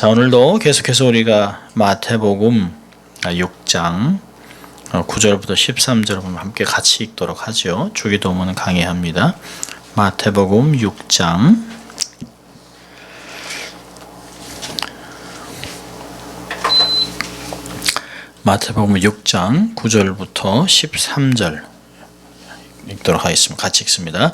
자, 오늘도 계속해서 우리가 마태복음 6장 9절부터 13절을 함께 같이 읽도록 하죠. 주기도문 강의합니다. 마태복음 6장 마태복음 6장 9절부터 13절 읽도록 하겠습니다. 같이 읽습니다.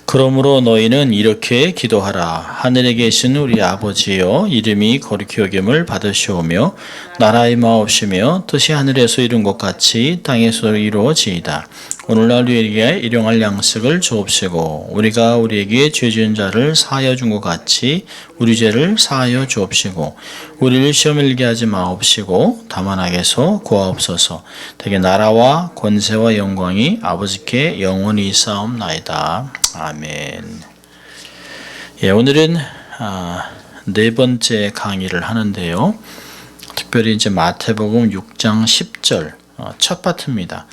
그러므로 너희는 이렇게 기도하라. 하늘에 계신 우리 아버지여, 이름이 거룩히 여김을 받으시오며 나라의 마옵시며 뜻이 하늘에서 이룬 것 같이 땅에서 이루어지이다. 오늘날 우리에게 일용할 양식을 주옵시고 우리가 우리에게 죄 지은 자를 사하여 준 것 같이 우리 죄를 사하여 주옵시고 우리를 시험에 들게 하지 마옵시고 다만 악에서 구하옵소서. 대개 나라와 권세와 영광이 아버지께 영원히 있사옵나이다. 아멘. 예, 오늘은 네 번째 강의를 하는데요. 특별히 이제 마태복음 6장 10절 첫 파트입니다.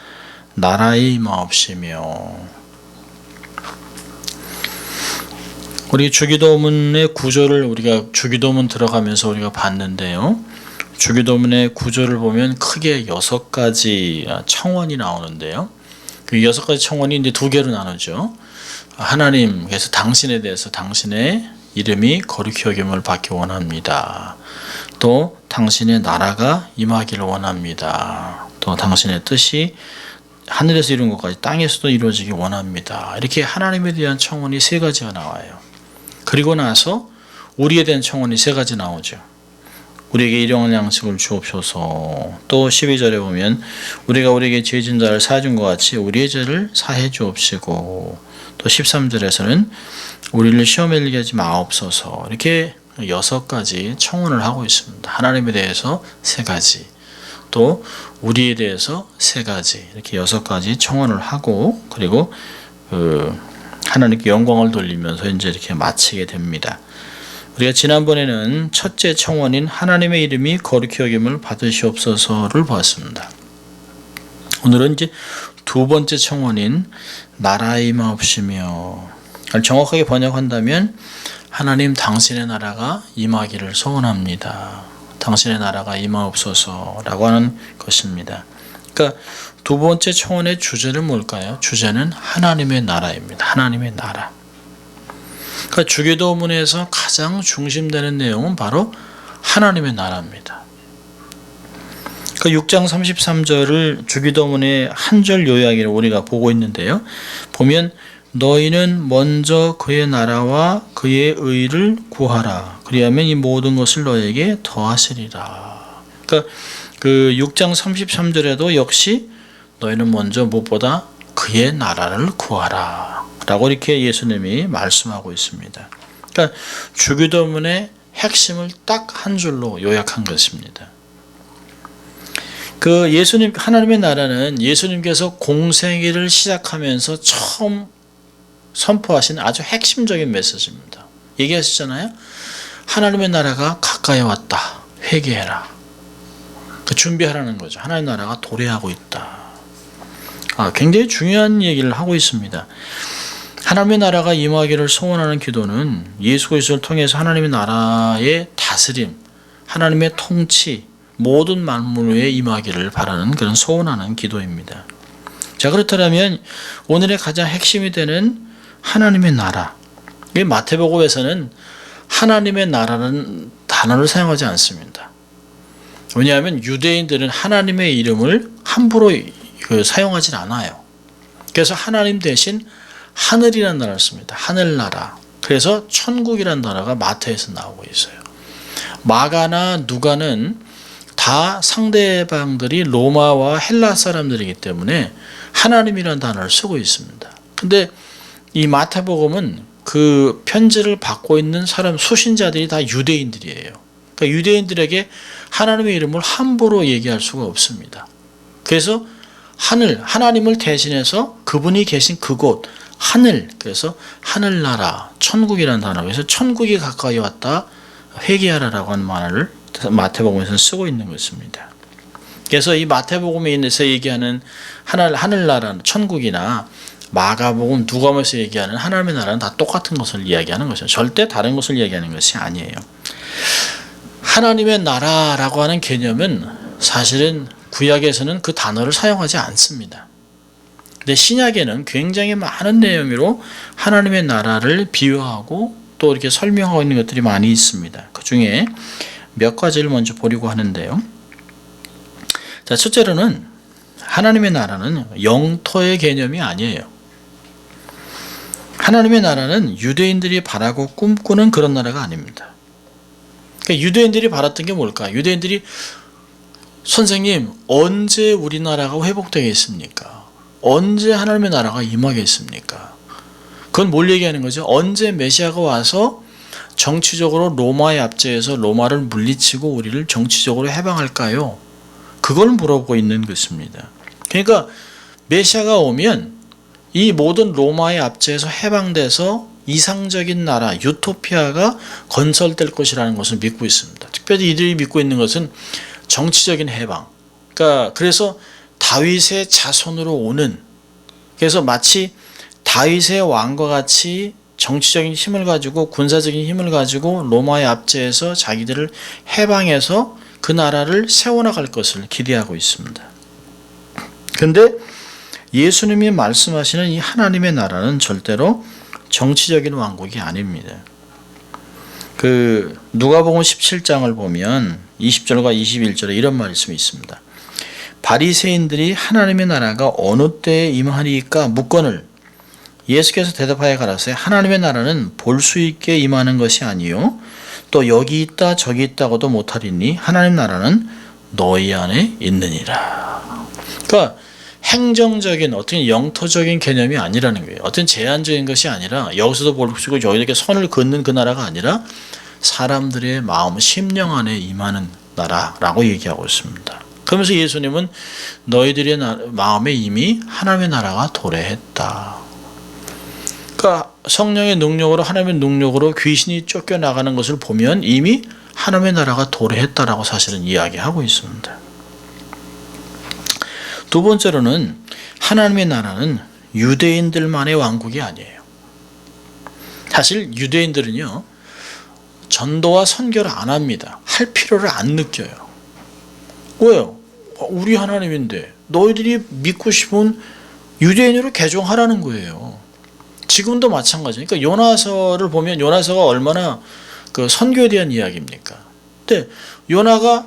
나라의 마옵시며. 우리 주기도문의 구절을 우리가 주기도문 들어가면서 우리가 봤는데요. 주기도문의 구절을 보면 크게 6가지 청원이 나오는데요. 그 6가지 청원이 이제 두 개로 나누죠. 하나님께서 당신에 대해서 당신의 이름이 거룩히 여김을 받기 원합니다. 또 당신의 나라가 임하기를 원합니다. 또 당신의 뜻이 하늘에서 이룬 것까지 땅에서도 이루어지기 원합니다. 이렇게 하나님에 대한 청원이 3가지가 나와요. 그리고 나서 우리에 대한 청원이 3가지 나오죠. 우리에게 일용할 양식을 주옵소서. 또 12절에 보면 우리가 우리에게 죄 지은 자를 사해 준 것 같이 우리의 죄를 사해 주옵시고, 또 13절에서는 우리를 시험에 들게 하지 마옵소서. 이렇게 6가지 청원을 하고 있습니다. 하나님에 대해서 3가지, 또 우리에 대해서 3가지, 이렇게 6가지 청원을 하고, 그리고 하나님께 영광을 돌리면서 이제 이렇게 마치게 됩니다. 우리가 지난번에는 첫째 청원인 하나님의 이름이 거룩히 여김을 받으시옵소서를 보았습니다. 오늘은 이제 두 번째 청원인 나라의 임하옵시며, 정확하게 번역한다면 하나님 당신의 나라가 임하기를 소원합니다. 당신의 나라가 임하옵소서라고 하는 것입니다. 그러니까 두 번째 청원의 주제는 뭘까요? 주제는 하나님의 나라입니다. 하나님의 나라. 그러니까 주기도문에서 가장 중심되는 내용은 바로 하나님의 나라입니다. 그러니까 6장 33절을 주기도문의 한 절 요약을 우리가 보고 있는데요. 보면 너희는 먼저 그의 나라와 그의 의를 구하라. 그리하면 이 모든 것을 너에게 더하시리라. 그러니까 그 6장 33절에도 역시 너희는 먼저 무엇보다 그의 나라를 구하라 라고 이렇게 예수님이 말씀하고 있습니다. 그러니까 주기도문의 핵심을 딱 한 줄로 요약한 것입니다. 그 예수님, 하나님의 나라는 예수님께서 공생애를 시작하면서 처음 선포하신 아주 핵심적인 메시지입니다. 얘기하시잖아요. 하나님의 나라가 가까이 왔다. 회개해라. 준비하라는 거죠. 하나님의 나라가 도래하고 있다. 굉장히 중요한 얘기를 하고 있습니다. 하나님의 나라가 임하기를 소원하는 기도는 예수 그리스도를 통해서 하나님의 나라의 다스림, 하나님의 통치, 모든 만물에 임하기를 바라는 그런 소원하는 기도입니다. 자, 그렇다면 오늘의 가장 핵심이 되는 하나님의 나라. 마태복음에서는 하나님의 나라는 단어를 사용하지 않습니다. 왜냐하면 유대인들은 하나님의 이름을 함부로 사용하지 않아요. 그래서 하나님 대신 하늘이라는 단어를 씁니다. 하늘나라. 그래서 천국이라는 단어가 마태에서 나오고 있어요. 마가나 누가는 다 상대방들이 로마와 헬라 사람들이기 때문에 하나님이라는 단어를 쓰고 있습니다. 근데 이 마태복음은 그 편지를 받고 있는 사람, 수신자들이 다 유대인들이에요. 그러니까 유대인들에게 하나님의 이름을 함부로 얘기할 수가 없습니다. 그래서 하나님을 대신해서 그분이 계신 그곳, 하늘, 그래서 하늘나라, 천국이라는 단어, 그래서 천국이 가까이 왔다, 회개하라라고 하는 말을 마태복음에서 쓰고 있는 것입니다. 그래서 이 마태복음에서 얘기하는 하늘나라, 천국이나 마가복음, 누가복음에서 얘기하는 하나님의 나라는 다 똑같은 것을 이야기하는 것이죠. 절대 다른 것을 이야기하는 것이 아니에요. 하나님의 나라라고 하는 개념은 사실은 구약에서는 그 단어를 사용하지 않습니다. 근데 신약에는 굉장히 많은 내용으로 하나님의 나라를 비유하고 또 이렇게 설명하고 있는 것들이 많이 있습니다. 그 중에 몇 가지를 먼저 보려고 하는데요. 자, 첫째로는 하나님의 나라는 영토의 개념이 아니에요. 하나님의 나라는 유대인들이 바라고 꿈꾸는 그런 나라가 아닙니다. 그러니까 유대인들이 바랐던 게 뭘까? 유대인들이 선생님, 언제 우리나라가 회복되겠습니까? 언제 하나님의 나라가 임하겠습니까? 그건 뭘 얘기하는 거죠? 언제 메시아가 와서 정치적으로 로마의 압제에서 로마를 물리치고 우리를 정치적으로 해방할까요? 그걸 물어보고 있는 것입니다. 그러니까 메시아가 오면 이 모든 로마의 압제에서 해방돼서 이상적인 나라, 유토피아가 건설될 것이라는 것을 믿고 있습니다. 특별히 이들이 믿고 있는 것은 정치적인 해방. 그래서 다윗의 자손으로 오는, 그래서 마치 다윗의 왕과 같이 정치적인 힘을 가지고 군사적인 힘을 가지고 로마의 압제에서 자기들을 해방해서 그 나라를 세워나갈 것을 기대하고 있습니다. 그런데 예수님이 말씀하시는 이 하나님의 나라는 절대로 정치적인 왕국이 아닙니다. 누가복음 17장을 보면 20절과 21절에 이런 말씀이 있습니다. 바리새인들이 하나님의 나라가 어느 때에 임하리까 묻거늘 예수께서 대답하여 가라사대 하나님의 나라는 볼 수 있게 임하는 것이 아니요 또 여기 있다 저기 있다고도 못하리니 하나님 나라는 너희 안에 있느니라. 그러니까 행정적인 어떤 영토적인 개념이 아니라는 거예요. 어떤 제한적인 것이 아니라 여기서도 볼 수 있고 여기 이렇게 선을 긋는 그 나라가 아니라 사람들의 마음, 심령 안에 임하는 나라라고 얘기하고 있습니다. 그러면서 예수님은 너희들의 마음에 이미 하나님의 나라가 도래했다. 그러니까 성령의 능력으로 하나님의 능력으로 귀신이 쫓겨나가는 것을 보면 이미 하나님의 나라가 도래했다라고 사실은 이야기하고 있습니다. 두 번째로는 하나님의 나라는 유대인들만의 왕국이 아니에요. 사실 유대인들은요, 전도와 선교를 안 합니다. 할 필요를 안 느껴요. 왜요? 우리 하나님인데 너희들이 믿고 싶은 유대인으로 개종하라는 거예요. 지금도 마찬가지예요. 그러니까 요나서를 보면 요나서가 얼마나 그 선교에 대한 이야기입니까? 근데 요나가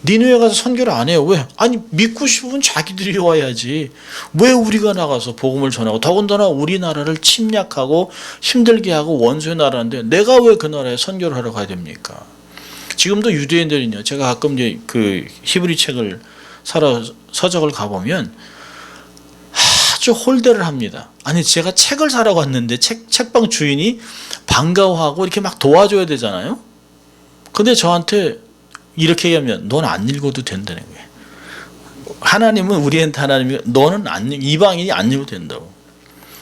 니느웨 가서 선교를 안 해요. 왜? 아니 믿고 싶으면 자기들이 와야지. 왜 우리가 나가서 복음을 전하고 더군다나 우리나라를 침략하고 힘들게 하고 원수의 나라인데 내가 왜 그 나라에 선교를 하러 가야 됩니까? 지금도 유대인들은요. 제가 가끔 이제 그 히브리 책을 사러 서적을 가보면 아주 홀대를 합니다. 아니 제가 책을 사러 갔는데 책방 주인이 반가워하고 이렇게 막 도와줘야 되잖아요. 근데 저한테 이렇게 얘기하면 넌 안 읽어도 된다는 거예요. 하나님은 우리한테 하나님이 너는 이방인이 안 읽어도 된다고.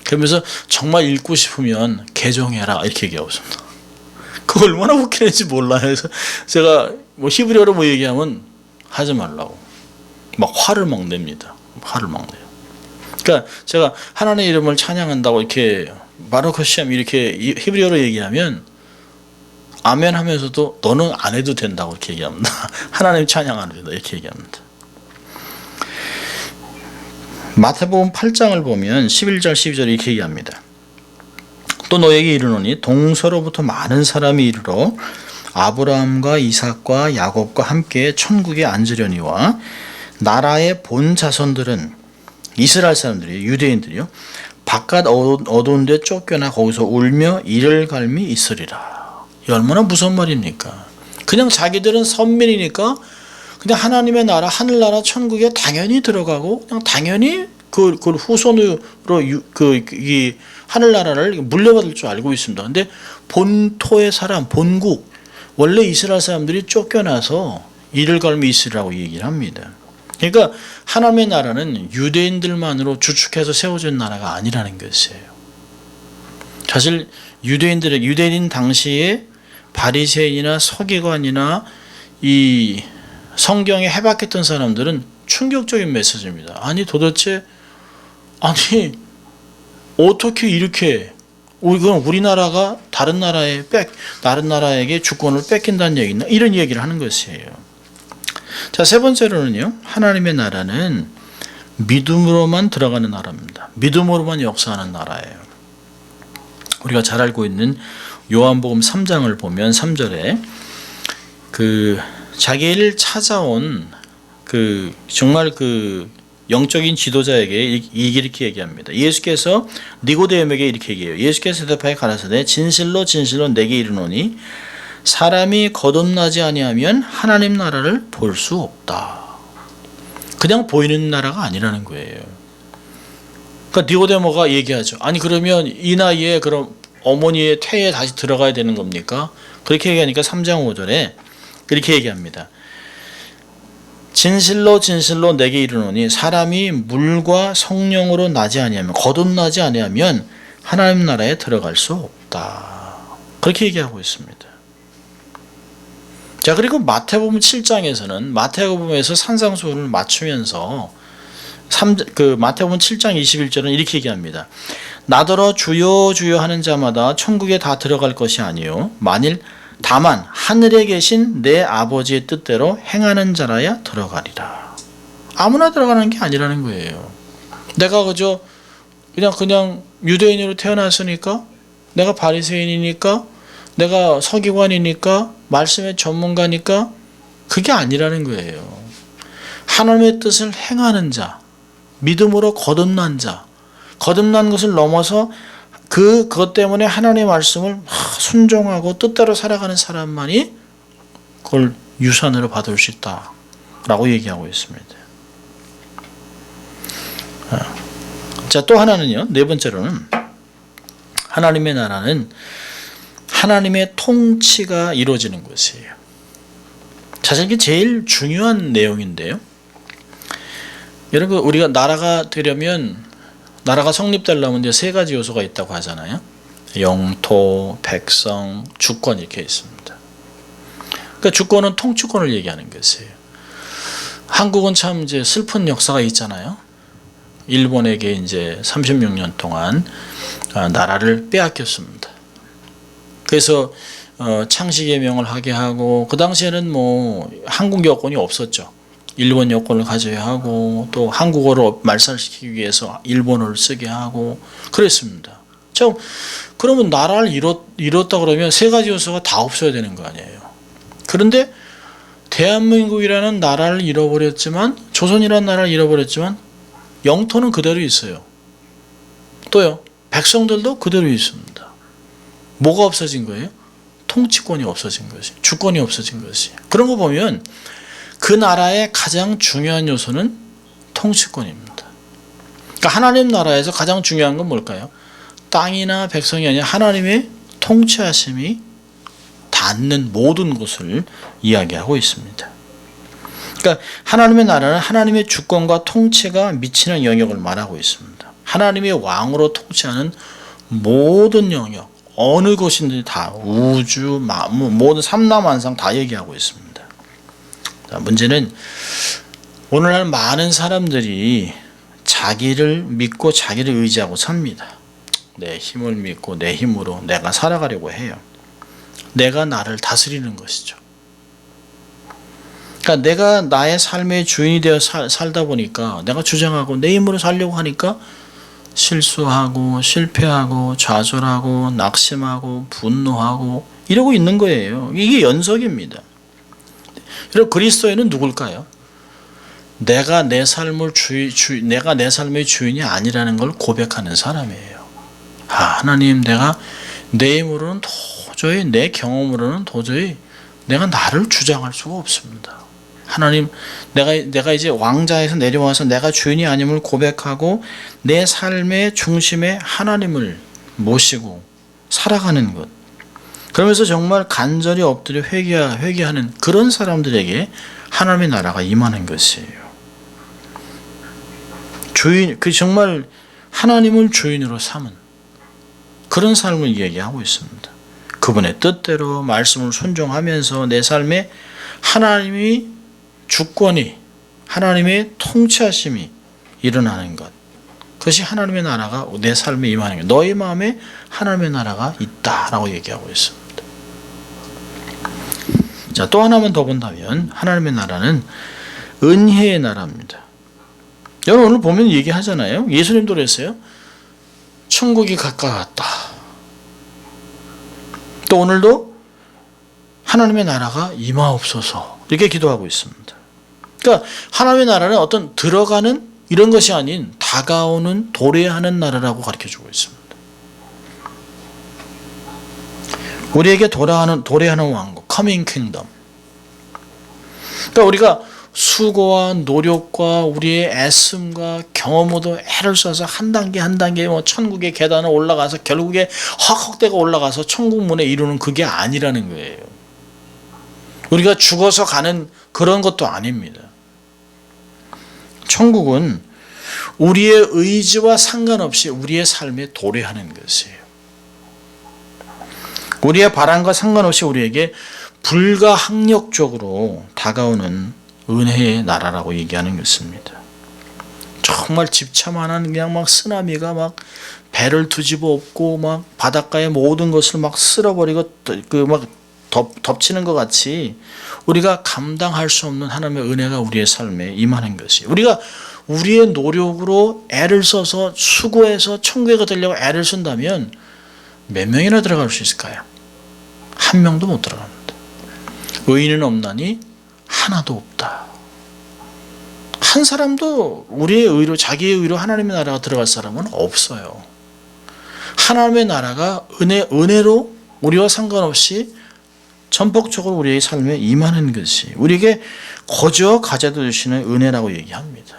그러면서 정말 읽고 싶으면 개종해라 이렇게 얘기하고 있습니다. 그거 얼마나 웃기는지 몰라요. 그래서 제가 뭐 히브리어로 뭐 얘기하면 하지 말라고 막 화를 막 냅니다. 화를 막 내요. 그러니까 제가 하나님의 이름을 찬양한다고 이렇게 바루크 셈 이렇게 히브리어로 얘기하면 아멘 하면서도 너는 안 해도 된다고 이렇게 얘기합니다. 하나님 찬양 안 해도 된다 이렇게 얘기합니다. 마태복음 8장을 보면 11절 12절 이렇게 얘기합니다. 또 너에게 이르노니 동서로부터 많은 사람이 이르러 아브라함과 이삭과 야곱과 함께 천국에 앉으려니와 나라의 본 자손들은 이스라엘 사람들이 유대인들이요 바깥 어두운 데 쫓겨나 거기서 울며 이를 갈미 있으리라. 이 얼마나 무서운 말입니까? 그냥 자기들은 선민이니까 그냥 하나님의 나라 하늘나라 천국에 당연히 들어가고 그냥 당연히 그 후손으로 이 하늘나라를 물려받을 줄 알고 있습니다. 근데 본토의 사람, 본국 원래 이스라엘 사람들이 쫓겨나서 이를 갈미 있으리라고 얘기를 합니다. 그러니까 하나님의 나라는 유대인들만으로 주축해서 세워진 나라가 아니라는 것이에요. 사실 유대인 당시에 바리새인이나 서기관이나 이 성경에 해박했던 사람들은 충격적인 메시지입니다. 아니 도대체 어떻게 이렇게 그럼 우리나라가 다른 나라에게 주권을 뺏긴다는 얘기나 이런 얘기를 하는 것이에요. 자, 세 번째로는요, 하나님의 나라는 믿음으로만 들어가는 나라입니다. 믿음으로만 역사하는 나라예요. 우리가 잘 알고 있는 요한복음 3장을 보면 3절에 자기를 찾아온 정말 영적인 지도자에게 이렇게 얘기합니다. 예수께서 니고데모에게 이렇게 얘기해요. 예수께서 대답하여 가라사대 진실로 진실로 내게 이르노니 사람이 거듭나지 아니하면 하나님 나라를 볼 수 없다. 그냥 보이는 나라가 아니라는 거예요. 그러니까 니고데모가 얘기하죠. 아니 그러면 이 나이에 그럼 어머니의 태에 다시 들어가야 되는 겁니까? 그렇게 얘기하니까 3장 5절에 그렇게 얘기합니다. 진실로 진실로 내게 이르노니 사람이 물과 성령으로 나지 아니하면 거듭나지 아니하면 하나님 나라에 들어갈 수 없다. 그렇게 얘기하고 있습니다. 자, 그리고 마태복음 7장에서는 마태복음에서 산상수훈을 맞추면서 마태복음 7장 21절은 이렇게 얘기합니다. 나더러 주여 주여 하는 자마다 천국에 다 들어갈 것이 아니요 다만 하늘에 계신 내 아버지의 뜻대로 행하는 자라야 들어가리라. 아무나 들어가는 게 아니라는 거예요. 내가 그냥 유대인으로 태어났으니까, 내가 바리새인이니까, 내가 서기관이니까, 말씀의 전문가니까 그게 아니라는 거예요. 하나님의 뜻을 행하는 자, 믿음으로 거듭난 자, 거듭난 것을 넘어서 그것 때문에 하나님의 말씀을 순종하고 뜻대로 살아가는 사람만이 그걸 유산으로 받을 수 있다라고 얘기하고 있습니다. 자, 또 하나는요, 네 번째로는 하나님의 나라는 하나님의 통치가 이루어지는 것이에요. 사실 이게 제일 중요한 내용인데요. 여러분, 우리가 나라가 성립되려면 이제 세 가지 요소가 있다고 하잖아요. 영토, 백성, 주권 이렇게 있습니다. 그러니까 주권은 통치권을 얘기하는 것이에요. 한국은 참 이제 슬픈 역사가 있잖아요. 일본에게 이제 36년 동안 나라를 빼앗겼습니다. 그래서 창씨개명을 하게 하고, 그 당시에는 한국 여권이 없었죠. 일본 여권을 가져야 하고, 또 한국어로 말살시키기 위해서 일본어를 쓰게 하고 그랬습니다. 그러면 나라를 잃었다 그러면 세 가지 요소가 다 없어야 되는 거 아니에요. 그런데 대한민국이라는 나라를 잃어버렸지만, 조선이라는 나라를 잃어버렸지만 영토는 그대로 있어요. 또요, 백성들도 그대로 있습니다. 뭐가 없어진 거예요? 통치권이 없어진 것이, 주권이 없어진 것이. 그런 거 보면 그 나라의 가장 중요한 요소는 통치권입니다. 그러니까 하나님 나라에서 가장 중요한 건 뭘까요? 땅이나 백성이 아니라 하나님의 통치하심이 닿는 모든 것을 이야기하고 있습니다. 그러니까 하나님의 나라는 하나님의 주권과 통치가 미치는 영역을 말하고 있습니다. 하나님의 왕으로 통치하는 모든 영역, 어느 곳인지 다, 우주, 모든 삼라만상 다 얘기하고 있습니다. 자, 문제는 오늘날 많은 사람들이 자기를 믿고 자기를 의지하고 삽니다. 내 힘을 믿고 내 힘으로 내가 살아가려고 해요. 내가 나를 다스리는 것이죠. 그러니까 내가 나의 삶의 주인이 되어 살다 보니까, 내가 주장하고 내 힘으로 살려고 하니까 실수하고 실패하고 좌절하고 낙심하고 분노하고 이러고 있는 거예요. 이게 연속입니다. 그리고 그리스도인은 누굴까요? 내가 내 삶의 주인이 아니라는 걸 고백하는 사람이에요. 하나님, 내가 내 힘으로는 도저히, 내 경험으로는 도저히 내가 나를 주장할 수가 없습니다. 하나님, 내가 이제 왕자에서 내려와서 내가 주인이 아님을 고백하고 내 삶의 중심에 하나님을 모시고 살아가는 것. 그러면서 정말 간절히 엎드려 회개하는 그런 사람들에게 하나님의 나라가 임하는 것이에요. 정말 하나님을 주인으로 삼은 그런 삶을 얘기하고 있습니다. 그분의 뜻대로 말씀을 순종하면서 내 삶에 하나님의 주권이, 하나님의 통치하심이 일어나는 것. 그것이 하나님의 나라가 내 삶에 임하는 거예요. 너희 마음에 하나님의 나라가 있다라고 얘기하고 있습니다. 자, 또 하나만 더 본다면 하나님의 나라는 은혜의 나라입니다. 여러분 오늘 보면 얘기하잖아요. 예수님도 그랬어요. 천국이 가까웠다. 또 오늘도 하나님의 나라가 임하옵소서 이렇게 기도하고 있습니다. 그러니까 하나님의 나라는 어떤 들어가는 이런 것이 아닌 다가오는 도래하는 나라라고 가르쳐주고 있습니다. 우리에게 도래하는 왕국, coming kingdom. 그러니까 우리가 수고와 노력과 우리의 애씀과 경험으로 애를 써서 한 단계 한 단계 천국의 계단을 올라가서 결국에 헉헉대가 올라가서 천국 문에 이루는 그게 아니라는 거예요. 우리가 죽어서 가는 그런 것도 아닙니다. 천국은 우리의 의지와 상관없이 우리의 삶에 도래하는 것이에요. 우리의 바람과 상관없이 우리에게 불가항력적으로 다가오는 은혜의 나라라고 얘기하는 것입니다. 정말 집차만한 그냥 막 쓰나미가 막 배를 뒤집어 엎고 막 바닷가의 모든 것을 막 쓸어버리고 그 막 덮치는 것 같이 우리가 감당할 수 없는 하나님의 은혜가 우리의 삶에 임하는 것이 우리가 우리의 노력으로 애를 써서 수고해서 천국에 가려고 애를 쓴다면 몇 명이나 들어갈 수 있을까요? 한 명도 못 들어갑니다. 의인은 없나니 하나도 없다. 한 사람도 우리의 의로 자기의 의로 하나님의 나라가 들어갈 사람은 없어요. 하나님의 나라가 은혜로 우리와 상관없이 전폭적으로 우리의 삶에 임하는 것이 우리에게 거저 가져다 주시는 은혜라고 얘기합니다.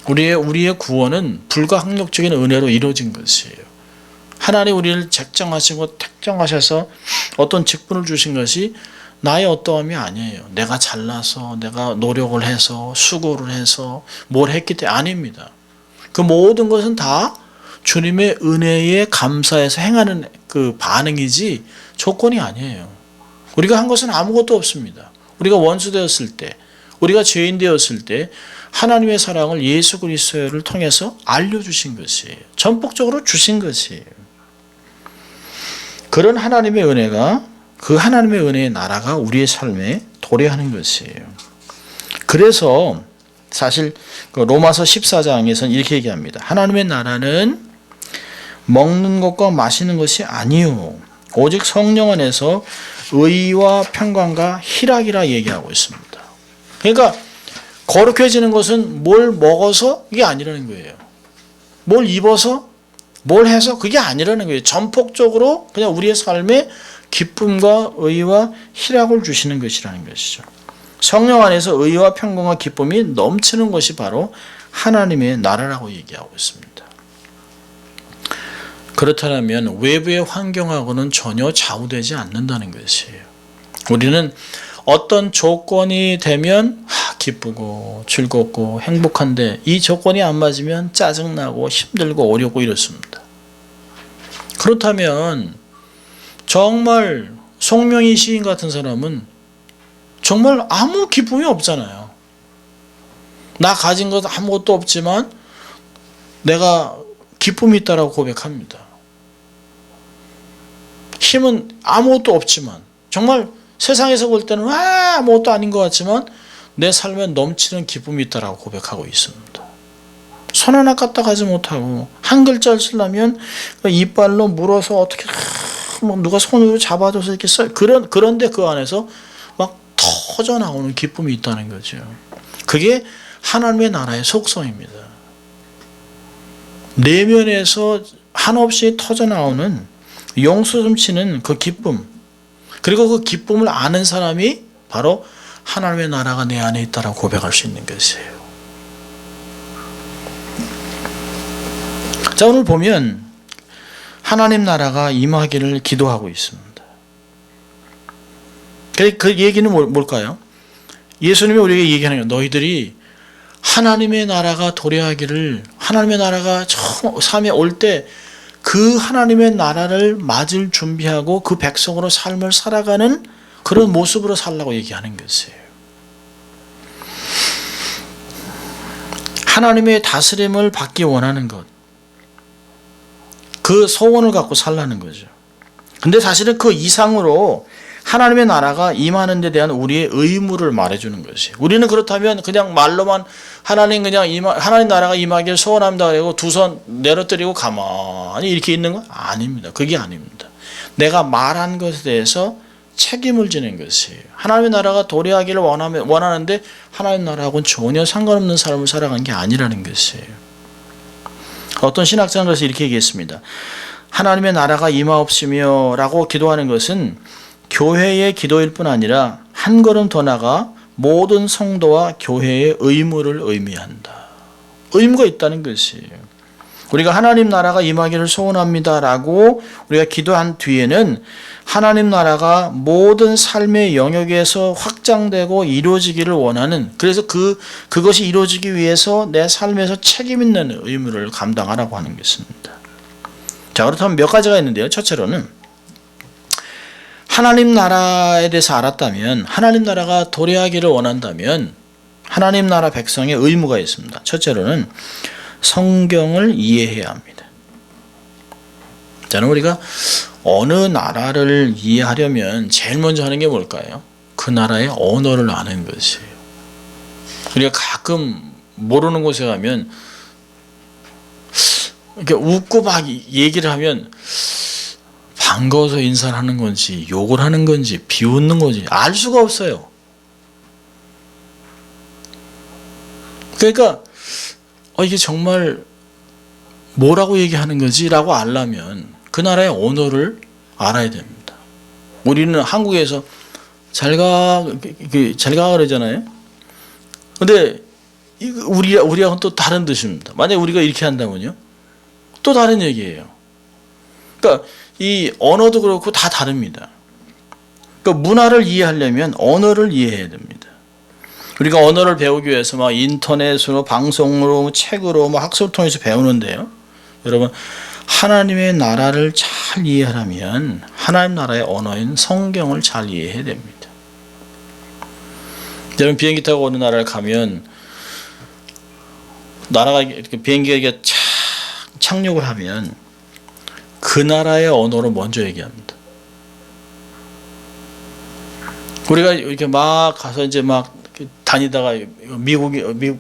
우리의 구원은 불가항력적인 은혜로 이루어진 것이에요. 하나님 우리를 책정하시고 택정하셔서 어떤 직분을 주신 것이 나의 어떠함이 아니에요. 내가 잘나서 내가 노력을 해서 수고를 해서 뭘 했기 때문에 아닙니다. 그 모든 것은 다 주님의 은혜에 감사해서 행하는 그 반응이지 조건이 아니에요. 우리가 한 것은 아무것도 없습니다. 우리가 원수 되었을 때, 우리가 죄인 되었을 때 하나님의 사랑을 예수 그리스도를 통해서 알려주신 것이에요. 전폭적으로 주신 것이에요. 그런 하나님의 은혜가 그 하나님의 은혜의 나라가 우리의 삶에 도래하는 것이에요. 그래서 사실 로마서 14장에서는 이렇게 얘기합니다. 하나님의 나라는 먹는 것과 마시는 것이 아니요 오직 성령 안에서 의와 평강과 희락이라 얘기하고 있습니다. 그러니까 거룩해지는 것은 뭘 먹어서 이게 아니라는 거예요. 뭘 입어서 뭘 해서 그게 아니라는 거예요. 전폭적으로 그냥 우리의 삶에 기쁨과 의와 희락을 주시는 것이라는 것이죠. 성령 안에서 의와 평강과 기쁨이 넘치는 것이 바로 하나님의 나라라고 얘기하고 있습니다. 그렇다면 외부의 환경하고는 전혀 좌우되지 않는다는 것이에요. 우리는 어떤 조건이 되면 기쁘고 즐겁고 행복한데 이 조건이 안 맞으면 짜증나고 힘들고 어렵고 이렇습니다. 그렇다면 정말 송명희 시인 같은 사람은 정말 아무 기쁨이 없잖아요. 나 가진 것 아무것도 없지만 내가 기쁨이 있다라고 고백합니다. 힘은 아무것도 없지만 정말 세상에서 볼 때는 아무것도 아닌 것 같지만 내 삶에 넘치는 기쁨이 있다라고 고백하고 있습니다. 손 하나 까딱하지 못하고 한 글자를 쓰려면 이빨로 물어서 어떻게 누가 손으로 잡아줘서 이렇게 써 그런데 그 안에서 막 터져 나오는 기쁨이 있다는 거죠. 그게 하나님의 나라의 속성입니다. 내면에서 한없이 터져 나오는 용수 숨치는 그 기쁨, 그리고 그 기쁨을 아는 사람이 바로 하나님의 나라가 내 안에 있다라고 고백할 수 있는 것이에요. 자, 오늘 보면 하나님 나라가 임하기를 기도하고 있습니다. 그 얘기는 뭘까요? 예수님이 우리에게 얘기하는 거예요. 너희들이 하나님의 나라가 도래하기를, 하나님의 나라가 처음 삶에 올 때 그 하나님의 나라를 맞을 준비하고 그 백성으로 삶을 살아가는 그런 모습으로 살라고 얘기하는 것이에요. 하나님의 다스림을 받기 원하는 것. 그 소원을 갖고 살라는 거죠. 근데 사실은 그 이상으로 하나님의 나라가 임하는 데 대한 우리의 의무를 말해주는 것이에요. 우리는 그렇다면 그냥 말로만 하나님 하나님 나라가 임하기를 소원합니다 그리고 두 손 내려뜨리고 가만히 이렇게 있는 건 아닙니다. 그게 아닙니다. 내가 말한 것에 대해서 책임을 지는 것이에요. 하나님의 나라가 도래하기를 원하는데 하나님 나라하고는 전혀 상관없는 삶을 살아간 게 아니라는 것이에요. 어떤 신학자는 그래서 이렇게 얘기했습니다. 하나님의 나라가 임하옵시며 라고 기도하는 것은 교회의 기도일 뿐 아니라 한 걸음 더 나아가 모든 성도와 교회의 의무를 의미한다. 의무가 있다는 것이에요. 우리가 하나님 나라가 임하기를 소원합니다라고 우리가 기도한 뒤에는 하나님 나라가 모든 삶의 영역에서 확장되고 이루어지기를 원하는, 그래서 그것이 이루어지기 위해서 내 삶에서 책임 있는 의무를 감당하라고 하는 것입니다. 자, 그렇다면 몇 가지가 있는데요. 첫째로는 하나님 나라에 대해서 알았다면, 하나님 나라가 도래하기를 원한다면 하나님 나라 백성의 의무가 있습니다. 첫째로는 성경을 이해해야 합니다. 저는 우리가 어느 나라를 이해하려면 제일 먼저 하는 게 뭘까요? 그 나라의 언어를 아는 것이에요. 우리가 가끔 모르는 곳에 가면 이렇게 웃고 막 얘기를 하면 반가워서 인사를 하는 건지 욕을 하는 건지 비웃는 건지 알 수가 없어요. 그러니까 이게 정말 뭐라고 얘기하는 거지? 라고 알려면 그 나라의 언어를 알아야 됩니다. 우리는 한국에서 잘가 그러잖아요. 근데 우리하고는 또 다른 뜻입니다. 만약에 우리가 이렇게 한다면요, 또 다른 얘기예요. 그러니까 이 언어도 그렇고 다 다릅니다. 그러니까 문화를 이해하려면 언어를 이해해야 됩니다. 우리가 언어를 배우기 위해서 막 인터넷으로, 방송으로, 책으로, 학습을 통해서 배우는데요. 여러분, 하나님의 나라를 잘 이해하려면 하나님 나라의 언어인 성경을 잘 이해해야 됩니다. 여러분, 비행기 타고 어느 나라를 가면 나라가 이렇게 비행기가 이렇게 착륙을 하면 그 나라의 언어로 먼저 얘기합니다. 우리가 이렇게 막 가서 이제 막 다니다가 미국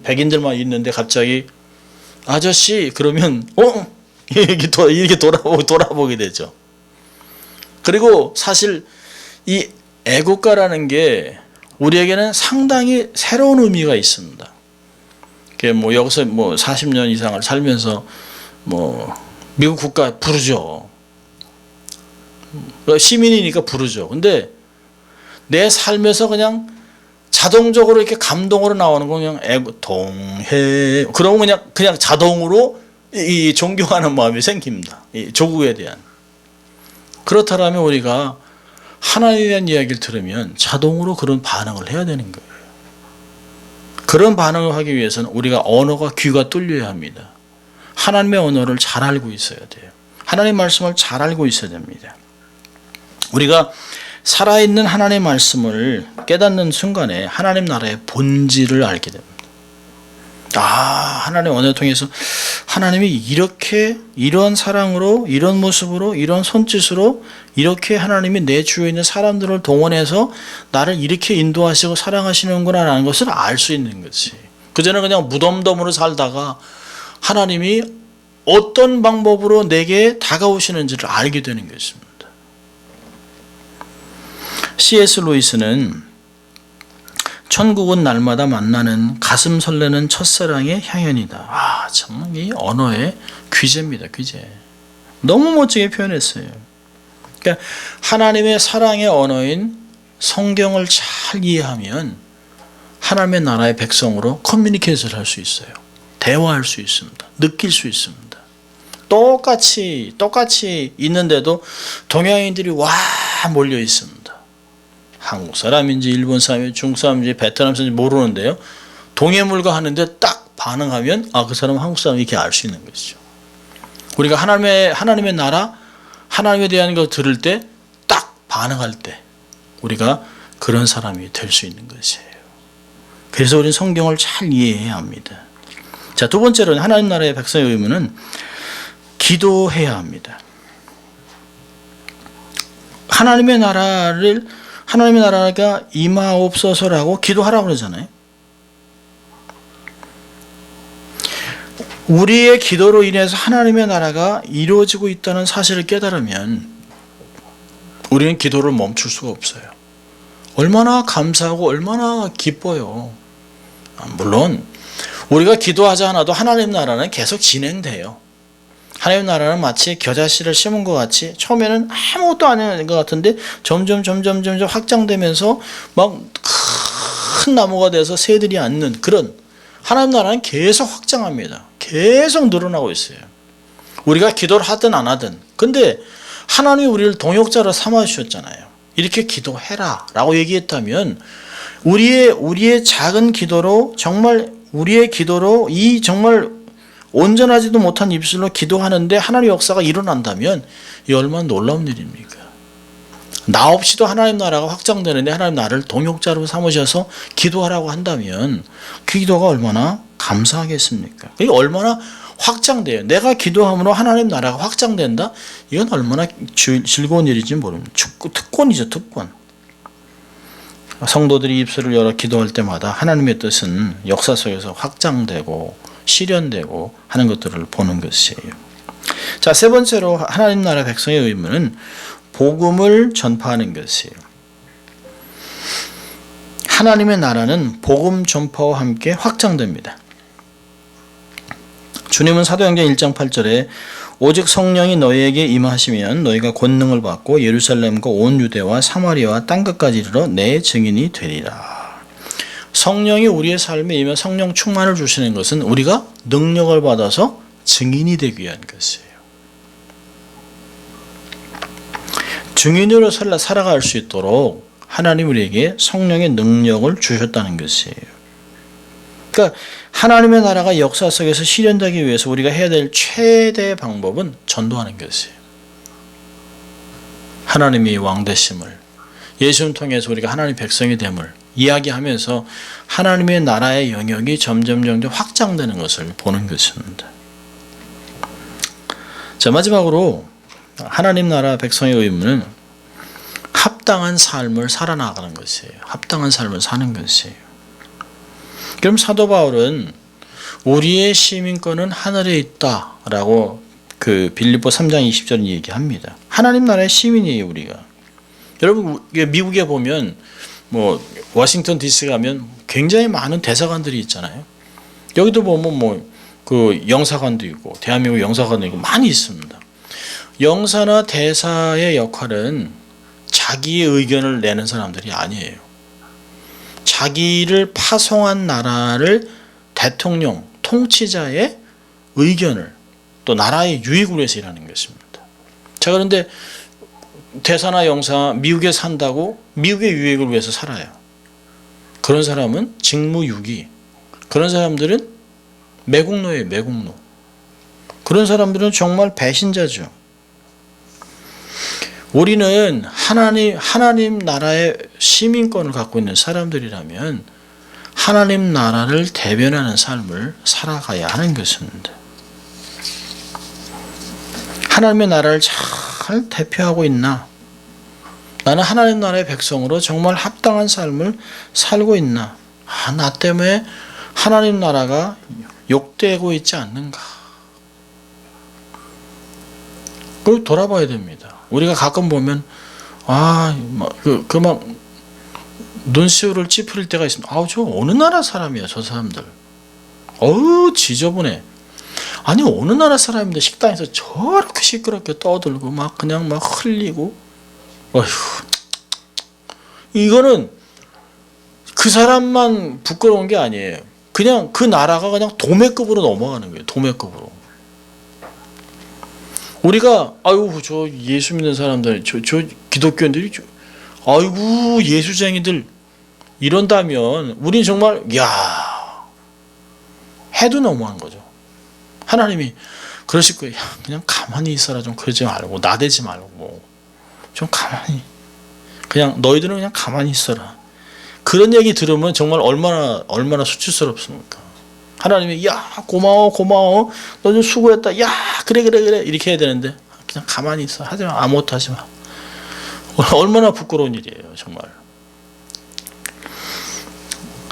백인들만 있는데 갑자기 아저씨 그러면 이렇게 돌아보게 되죠. 그리고 사실 이 애국가라는 게 우리에게는 상당히 새로운 의미가 있습니다. 여기서 40년 이상을 살면서 미국 국가 부르죠. 시민이니까 부르죠. 근데 내 삶에서 그냥 자동적으로 이렇게 감동으로 나오는 건 그냥 애국동해. 그러면 그냥 자동으로 이 존경하는 마음이 생깁니다. 이 조국에 대한. 그렇다면 우리가 하나님에 대한 이야기를 들으면 자동으로 그런 반응을 해야 되는 거예요. 그런 반응을 하기 위해서는 우리가 언어가 귀가 뚫려야 합니다. 하나님의 언어를 잘 알고 있어야 돼요. 하나님 말씀을 잘 알고 있어야 됩니다. 우리가 살아있는 하나님의 말씀을 깨닫는 순간에 하나님 나라의 본질을 알게 됩니다. 하나님의 언어를 통해서 하나님이 이런 사랑으로, 이런 모습으로, 이런 손짓으로 이렇게 하나님이 내 주위에 있는 사람들을 동원해서 나를 이렇게 인도하시고 사랑하시는구나 라는 것을 알 수 있는 거지. 그전에 그냥 무덤덤으로 살다가 하나님이 어떤 방법으로 내게 다가오시는지를 알게 되는 것입니다. C.S. 루이스는 천국은 날마다 만나는 가슴 설레는 첫사랑의 향연이다. 정말 이 언어의 귀재입니다. 귀재. 너무 멋지게 표현했어요. 그러니까 하나님의 사랑의 언어인 성경을 잘 이해하면 하나님의 나라의 백성으로 커뮤니케이션을 할 수 있어요. 대화할 수 있습니다. 느낄 수 있습니다. 똑같이 있는데도 동양인들이 와 몰려 있습니다. 한국 사람인지 일본 사람인지 중국 사람인지 베트남 사람인지 모르는데요. 동해물과 하는데 딱 반응하면 그 사람은 한국 사람 이렇게 알 수 있는 것이죠. 우리가 하나님의 나라, 하나님에 대한 걸 들을 때 딱 반응할 때 우리가 그런 사람이 될 수 있는 것이에요. 그래서 우리는 성경을 잘 이해해야 합니다. 자, 두 번째로 하나님 나라의 백성의 의무는 기도해야 합니다. 하나님의 나라가 임하옵소서라고 기도하라고 그러잖아요. 우리의 기도로 인해서 하나님의 나라가 이루어지고 있다는 사실을 깨달으면 우리는 기도를 멈출 수가 없어요. 얼마나 감사하고 얼마나 기뻐요. 물론 우리가 기도하지 않아도 하나님 나라는 계속 진행돼요. 하나님 나라는 마치 겨자씨를 심은 것 같이 처음에는 아무것도 안 하는 것 같은데 점점 확장되면서 막 큰 나무가 돼서 새들이 앉는 그런 하나님 나라는 계속 확장합니다. 계속 늘어나고 있어요. 우리가 기도를 하든 안 하든. 근데 하나님이 우리를 동역자로 삼아 주셨잖아요. 이렇게 기도해라 라고 얘기했다면 우리의 작은 기도로 정말 우리의 기도로 이 정말 온전하지도 못한 입술로 기도하는데 하나님의 역사가 일어난다면 이 얼마나 놀라운 일입니까? 나 없이도 하나님 나라가 확장되는데 하나님 나라를 동역자로 삼으셔서 기도하라고 한다면 그 기도가 얼마나 감사하겠습니까? 이게 얼마나 확장돼요. 내가 기도함으로 하나님 나라가 확장된다? 이건 얼마나 즐거운 일인지 모릅니다. 특권이죠, 특권. 성도들이 입술을 열어 기도할 때마다 하나님의 뜻은 역사 속에서 확장되고 실현되고 하는 것들을 보는 것이에요. 자, 세 번째로 하나님 나라 백성의 의무는 복음을 전파하는 것이에요. 하나님의 나라는 복음 전파와 함께 확장됩니다. 주님은 사도행전 1장 8절에 오직 성령이 너희에게 임하시면 너희가 권능을 받고 예루살렘과 온 유대와 사마리아와 땅끝까지 이르러 내 증인이 되리라. 성령이 우리의 삶에 임해 성령 충만을 주시는 것은 우리가 능력을 받아서 증인이 되기 위한 것이에요. 증인으로 살아갈 수 있도록 하나님 우리에게 성령의 능력을 주셨다는 것이에요. 그러니까 하나님의 나라가 역사 속에서 실현되기 위해서 우리가 해야 될 최대의 방법은 전도하는 것이에요. 하나님이 왕 되심을, 예수를 통해서 우리가 하나님의 백성이 됨을 이야기하면서 하나님의 나라의 영역이 점점 확장되는 것을 보는 것입니다. 자, 마지막으로 하나님 나라 백성의 의무는 합당한 삶을 살아나가는 것이에요. 합당한 삶을 사는 것이에요. 그럼 사도 바울은 우리의 시민권은 하늘에 있다라고 그 빌립보 3장 20절은 얘기합니다. 하나님 나라의 시민이에요, 우리가. 여러분, 미국에 보면 뭐 워싱턴 DC 가면 굉장히 많은 대사관들이 있잖아요. 여기도 보면 그 영사관도 있고 대한민국 영사관도 있고 많이 있습니다. 영사나 대사의 역할은 자기의 의견을 내는 사람들이 아니에요. 자기를 파송한 나라를 대통령, 통치자의 의견을 또 나라의 유익을 위해서 일하는 것입니다. 자, 그런데 대사나 영사 미국에 산다고 미국의 유익을 위해서 살아요. 그런 사람은 직무유기. 그런 사람들은 매국노예요, 매국노. 그런 사람들은 정말 배신자죠. 우리는 하나님 나라의 시민권을 갖고 있는 사람들이라면 하나님 나라를 대변하는 삶을 살아가야 하는 것입니다. 하나님의 나라를 잘 대표하고 있나? 나는 하나님 나라의 백성으로 정말 합당한 삶을 살고 있나? 나 때문에 하나님 나라가 욕되고 있지 않는가? 그걸 돌아봐야 됩니다. 우리가 가끔 보면 막 눈시울을 찌푸릴 때가 있습니다. 저 어느 나라 사람이야, 저 사람들. 지저분해. 아니, 어느 나라 사람인데 식당에서 저렇게 시끄럽게 떠들고 막 그냥 막 흘리고. 이거는 그 사람만 부끄러운 게 아니에요. 그냥 그 나라가 그냥 도매급으로 넘어가는 거예요. 도매급으로. 우리가 저 예수 믿는 사람들, 저 기독교인들이 예수쟁이들 이런다면 우린 정말 해도 너무한 거죠. 하나님이 그러실 거예요. 그냥 가만히 있어라. 좀 그러지 말고 나대지 말고 좀 가만히, 그냥 너희들은 그냥 가만히 있어라. 그런 얘기 들으면 정말 얼마나 수치스럽습니까? 하나님이 야 고마워 너 좀 수고했다 야 그래 이렇게 해야 되는데 그냥 가만히 있어 하지마 아무것도 하지마. 얼마나 부끄러운 일이에요 정말.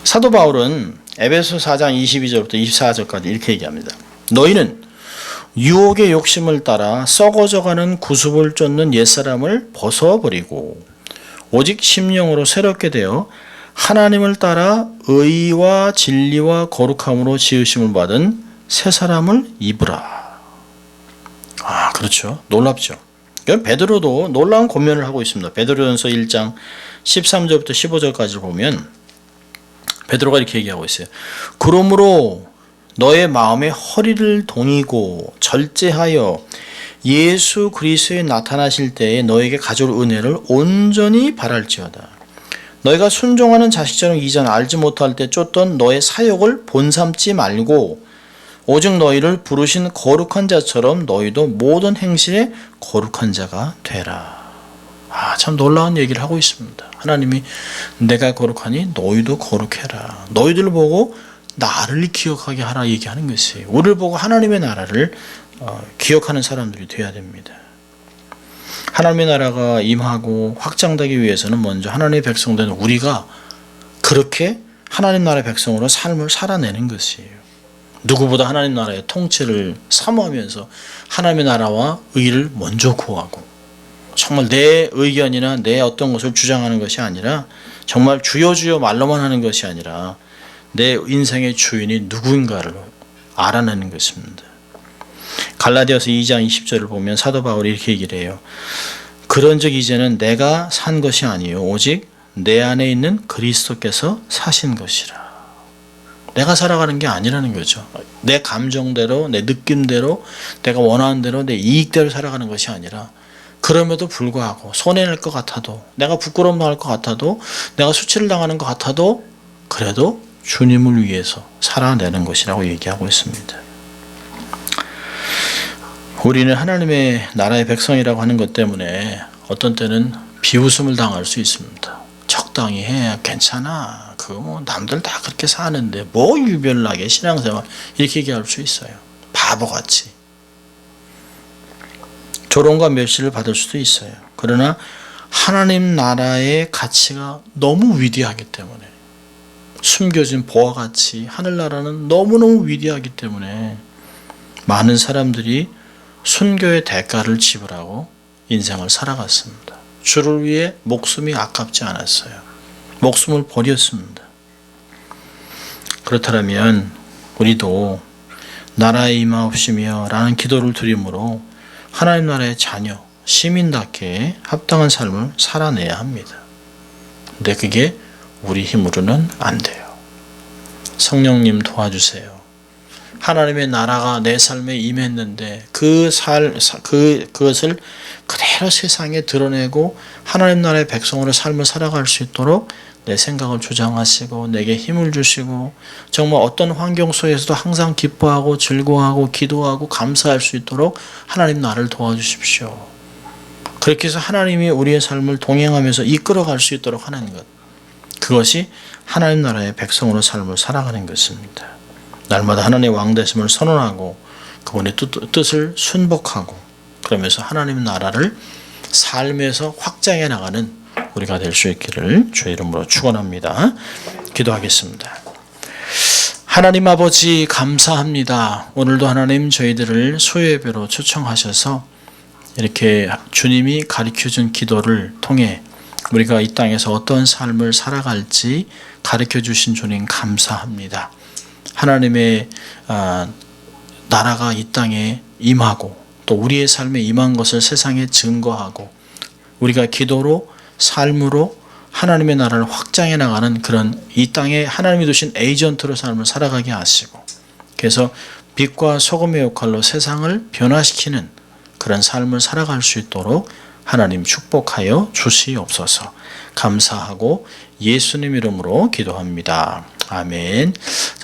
사도 바울은 에베소 4장 22절부터 24절까지 이렇게 얘기합니다. 너희는 유혹의 욕심을 따라 썩어져가는 구습을 쫓는 옛사람을 벗어버리고 오직 심령으로 새롭게 되어 하나님을 따라 의와 진리와 거룩함으로 지으심을 받은 새 사람을 입으라. 그렇죠. 놀랍죠. 베드로도 놀라운 권면을 하고 있습니다. 베드로전서 1장 13절부터 15절까지 보면 베드로가 이렇게 얘기하고 있어요. 그러므로 너의 마음의 허리를 동이고 절제하여 예수 그리스도에 나타나실 때에 너에게 가져올 은혜를 온전히 바랄지어다. 너희가 순종하는 자식처럼 이전 알지 못할 때 쫓던 너의 사욕을 본삼지 말고 오직 너희를 부르신 거룩한 자처럼 너희도 모든 행실에 거룩한 자가 되라. 참 놀라운 얘기를 하고 있습니다. 하나님이 내가 거룩하니 너희도 거룩해라. 너희들을 보고 나를 기억하게 하라 얘기하는 것이에요. 우리를 보고 하나님의 나라를 기억하는 사람들이 되어야 됩니다. 하나님의 나라가 임하고 확장되기 위해서는 먼저 하나님의 백성된 우리가 그렇게 하나님 나라의 백성으로 삶을 살아내는 것이에요. 누구보다 하나님 나라의 통치를 사모하면서 하나님의 나라와 의를 먼저 구하고 정말 내 의견이나 내 어떤 것을 주장하는 것이 아니라 정말 주여 주여 말로만 하는 것이 아니라 내 인생의 주인이 누구인가를 알아내는 것입니다. 갈라디아서 2장 20절을 보면 사도 바울이 이렇게 얘기를 해요. 그런즉 이제는 내가 산 것이 아니요 오직 내 안에 있는 그리스도께서 사신 것이라. 내가 살아가는 게 아니라는 거죠. 내 감정대로 내 느낌대로 내가 원하는 대로 내 이익대로 살아가는 것이 아니라 그럼에도 불구하고 손해낼 것 같아도 내가 부끄러움 당할 것 같아도 내가 수치를 당하는 것 같아도 그래도 주님을 위해서 살아내는 것이라고 얘기하고 있습니다. 우리는 하나님의 나라의 백성이라고 하는 것 때문에 어떤 때는 비웃음을 당할 수 있습니다. 적당히 해 괜찮아 그거 뭐 남들 다 그렇게 사는데 뭐 유별나게 신앙생활 이렇게 얘기할 수 있어요. 바보같이 조롱과 멸시를 받을 수도 있어요. 그러나 하나님 나라의 가치가 너무 위대하기 때문에 숨겨진 보화 가치 하늘나라는 너무너무 위대하기 때문에 많은 사람들이 순교의 대가를 지불하고 인생을 살아갔습니다. 주를 위해 목숨이 아깝지 않았어요. 목숨을 버렸습니다. 그렇다면 우리도 나라에 임하옵시며 라는 기도를 드림으로 하나님 나라의 자녀, 시민답게 합당한 삶을 살아내야 합니다. 근데 그게 우리 힘으로는 안 돼요. 성령님 도와주세요. 하나님의 나라가 내 삶에 임했는데 그것을 그대로 세상에 드러내고 하나님 나라의 백성으로 삶을 살아갈 수 있도록 내 생각을 조장하시고 내게 힘을 주시고 정말 어떤 환경 속에서도 항상 기뻐하고 즐거워하고 기도하고 감사할 수 있도록 하나님 나를 도와주십시오. 그렇게 해서 하나님이 우리의 삶을 동행하면서 이끌어갈 수 있도록 하는 것, 그것이 하나님 나라의 백성으로 삶을 살아가는 것입니다. 날마다 하나님의 왕되심을 선언하고 그분의 뜻을 순복하고 그러면서 하나님의 나라를 삶에서 확장해 나가는 우리가 될 수 있기를 주의 이름으로 축원합니다. 기도하겠습니다. 하나님 아버지 감사합니다. 오늘도 하나님 저희들을 수요예배로 초청하셔서 이렇게 주님이 가르쳐준 기도를 통해 우리가 이 땅에서 어떤 삶을 살아갈지 가르쳐주신 주님 감사합니다. 하나님의 나라가 이 땅에 임하고 또 우리의 삶에 임한 것을 세상에 증거하고 우리가 기도로 삶으로 하나님의 나라를 확장해 나가는 그런 이 땅에 하나님이 두신 에이전트로 삶을 살아가게 하시고 그래서 빛과 소금의 역할로 세상을 변화시키는 그런 삶을 살아갈 수 있도록 하나님 축복하여 주시옵소서. 감사하고 예수님 이름으로 기도합니다. 아멘.